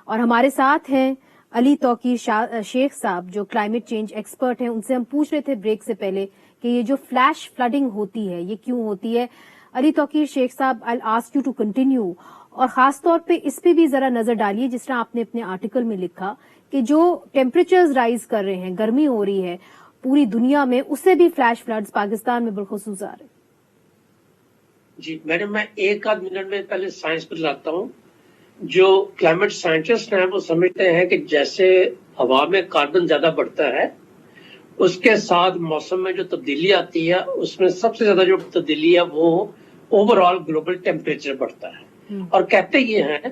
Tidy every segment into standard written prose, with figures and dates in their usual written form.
اور ہمارے ساتھ ہیں علی توقیر شیخ صاحب جو کلائمیٹ چینج ایکسپرٹ ہیں. ان سے ہم پوچھ رہے تھے بریک سے پہلے کہ یہ جو فلیش فلڈنگ ہوتی ہے یہ کیوں ہوتی ہے. علی توقیر شیخ صاحب I'll ask you to continue اور خاص طور پہ اس پہ بھی ذرا نظر ڈالیے جس طرح آپ نے اپنے آرٹیکل میں لکھا کہ جو ٹیمپریچرز رائز کر رہے ہیں, گرمی ہو رہی ہے پوری دنیا میں, اس سے بھی فلیش فلڈز پاکستان میں بالخصوص آ رہے ہیں. جی میڈم, میں ایک آدھ منٹ میں پہلے سائنس پر لاتا ہوں. جو کلائمیٹ سائنٹسٹ ہیں وہ سمجھتے ہیں کہ جیسے ہوا میں کاربن زیادہ بڑھتا ہے اس کے ساتھ موسم میں جو تبدیلی آتی ہے اس میں سب سے زیادہ جو تبدیلی ہے وہ اوور آل گلوبل ٹیمپریچر بڑھتا ہے. اور کہتے یہ ہیں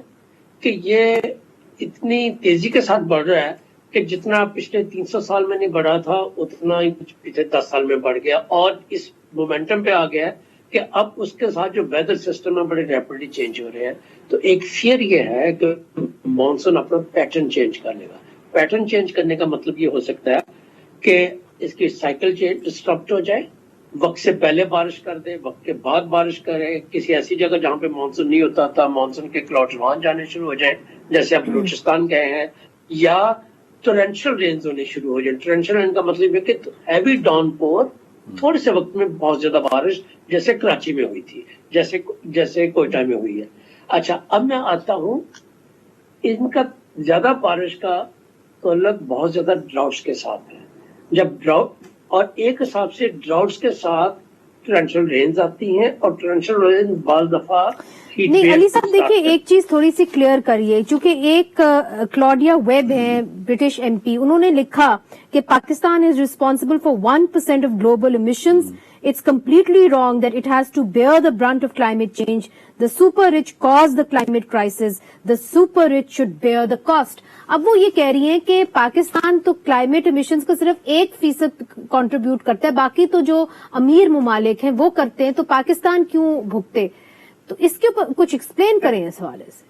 کہ یہ اتنی تیزی کے ساتھ بڑھ رہا ہے کہ جتنا پچھلے 300 سال میں نہیں بڑھا تھا اتنا ہی پچھلے 10 سال میں بڑھ گیا, اور اس مومنٹم پہ آ گیا ہے کہ اب اس کے ساتھ جو ویدر سسٹم ہے بڑے ریپڈلی چینج ہو رہے ہیں. تو ایک فیئر یہ ہے کہ مانسون اپنا پیٹرن چینج کر لے گا. پیٹرن چینج کرنے کا مطلب یہ ہو سکتا ہے کہ اس کی سائیکل ڈسٹرپٹ ہو جائے, وقت سے پہلے بارش کر دے, وقت کے بعد بارش کرے, کسی ایسی جگہ جہاں پہ مانسون نہیں ہوتا تھا مانسون کے کلاؤڈز وہاں جانے شروع ہو جائیں جیسے اب بلوچستان گئے ہیں, یا ٹورینشل رینز ہونے شروع ہو جائیں. ٹورینشل رین کا مطلب ہے کہ ہیوی ڈاؤن پور تھوڑے سے وقت میں بہت زیادہ بارش, جیسے کراچی میں ہوئی تھی, جیسے کوئٹہ میں ہوئی ہے. اچھا, اب میں آتا ہوں ان کا زیادہ بارش کا تعلق بہت زیادہ ڈراؤٹس کے ساتھ ہے. جب ڈراؤٹ اور ایک حساب سے ڈراؤٹس کے ساتھ ٹورینشل رینز آتی ہیں, اور ٹورینشل رینز بعض دفعہ نہیں علی صاحب دیکھیے ایک چیز تھوڑی سی کلیئر کریے, چونکہ ایک کلاڈیا ویب ہیں برٹش ایم پی, انہوں نے لکھا کہ Pakistan is responsible for 1% of global emissions. It's completely wrong that it has to bear the brunt of climate change. The super rich cause the climate crisis. The super rich should bear the cost. اب وہ یہ کہہ رہی ہیں کہ پاکستان تو climate emissions کو صرف 1% کنٹریبیوٹ کرتا ہے, باقی تو جو امیر ممالک ہیں وہ کرتے ہیں, تو پاکستان کیوں بھگتے؟ تو اس کے اوپر کچھ ایکسپلین کریں اس حوالے سے.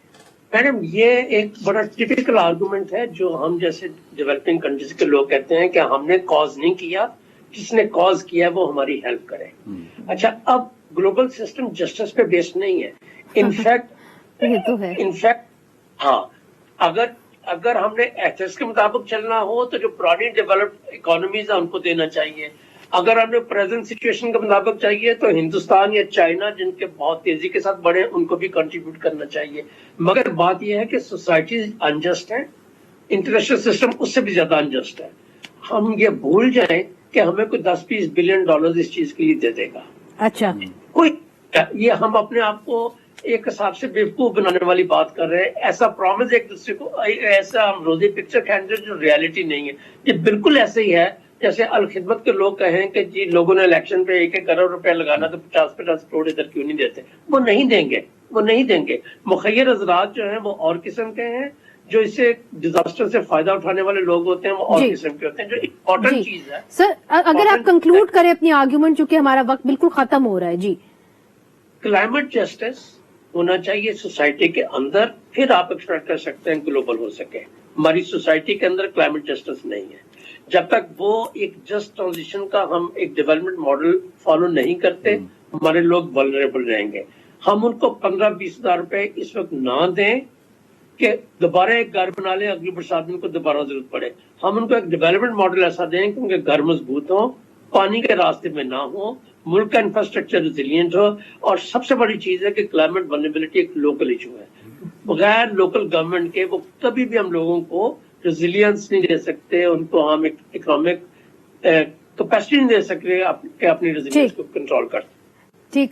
میڈم یہ ایک بڑا ٹیپیکل آرگومنٹ ہے جو ہم جیسے ڈیولپنگ کنٹریز کے لوگ کہتے ہیں کہ ہم نے کاز نہیں کیا, جس نے کاز کیا وہ ہماری ہیلپ کرے. اچھا, اب گلوبل سسٹم جسٹس پہ بیسڈ نہیں ہے. انفیکٹ ہاں, اگر ہم نے ایتھکس کے مطابق چلنا ہو تو جو پرانی ڈیولپڈ اکانومیز ہیں ان کو دینا چاہیے. اگر ہم نے پریزنٹ سچویشن کے مطابق چاہیے تو ہندوستان یا چائنا جن کے بہت تیزی کے ساتھ بڑھے ان کو بھی کنٹریبیوٹ کرنا چاہیے. مگر بات یہ ہے کہ سوسائٹیز انجسٹ ہیں, انٹرنیشنل سسٹم اس سے بھی زیادہ انجسٹ ہے. ہم یہ بھول جائیں کہ ہمیں کوئی 10-20 بلین ڈالر اس چیز کے لیے دے دے گا. اچھا, کوئی یہ ہم اپنے آپ کو ایک حساب سے بیوقوف بنانے والی بات کر رہے ہیں. ایسا پرومس ایک دوسرے کو, ایسا ہم روزی پکچر کھینچ جو ریالٹی نہیں ہے. یہ بالکل ایسے ہی ہے جیسے الخدمت کے لوگ کہیں کہ جی لوگوں نے الیکشن پہ 1 کروڑ روپے لگانا تو 50 کروڑ ادھر کیوں نہیں دیتے. وہ نہیں دیں گے, وہ نہیں دیں گے. مخیر حضرات جو ہیں وہ اور قسم کے ہیں, جو اس سے ڈیزاسٹر سے فائدہ اٹھانے والے لوگ ہوتے ہیں وہ اور قسم کے ہوتے ہیں. جو امپورٹنٹ چیز ہے سر, اگر آپ کنکلوڈ کریں اپنی آرگیومنٹ, چونکہ ہمارا وقت بالکل ختم ہو رہا ہے. جی, کلائمیٹ جسٹس ہونا چاہیے سوسائٹی کے اندر, پھر آپ ایکسپیکٹ کر سکتے ہیں گلوبل ہو سکے. ہماری سوسائٹی کے اندر کلائمیٹ جسٹس نہیں ہے. جب تک وہ ایک جسٹ ٹرانزیشن کا ہم ایک ڈیولپمنٹ ماڈل فالو نہیں کرتے ہمارے لوگ ولنریبل رہیں گے. ہم ان کو 15-20 ہزار روپے اس وقت نہ دیں کہ دوبارہ ایک گھر بنا لیں, اگلی برسات میں ان کو دوبارہ ضرورت پڑے. ہم ان کو ایک ڈیولپمنٹ ماڈل ایسا دیں کہ ان کے گھر مضبوط ہوں, پانی کے راستے میں نہ ہوں, ملک کا انفراسٹرکچر ریزیلینٹ ہو. اور سب سے بڑی چیز ہے کہ کلائمیٹ ولنریبلٹی ایک لوکل ایشو ہے. بغیر لوکل گورنمنٹ کے وہ کبھی بھی ہم لوگوں کو ریزیلینس نہیں دے سکتے, ان کو ہم اکنامک کیپیسٹی نہیں دے سکتے کہ اپنی ریزیلینس کو کنٹرول کر سکتے. ٹھیک.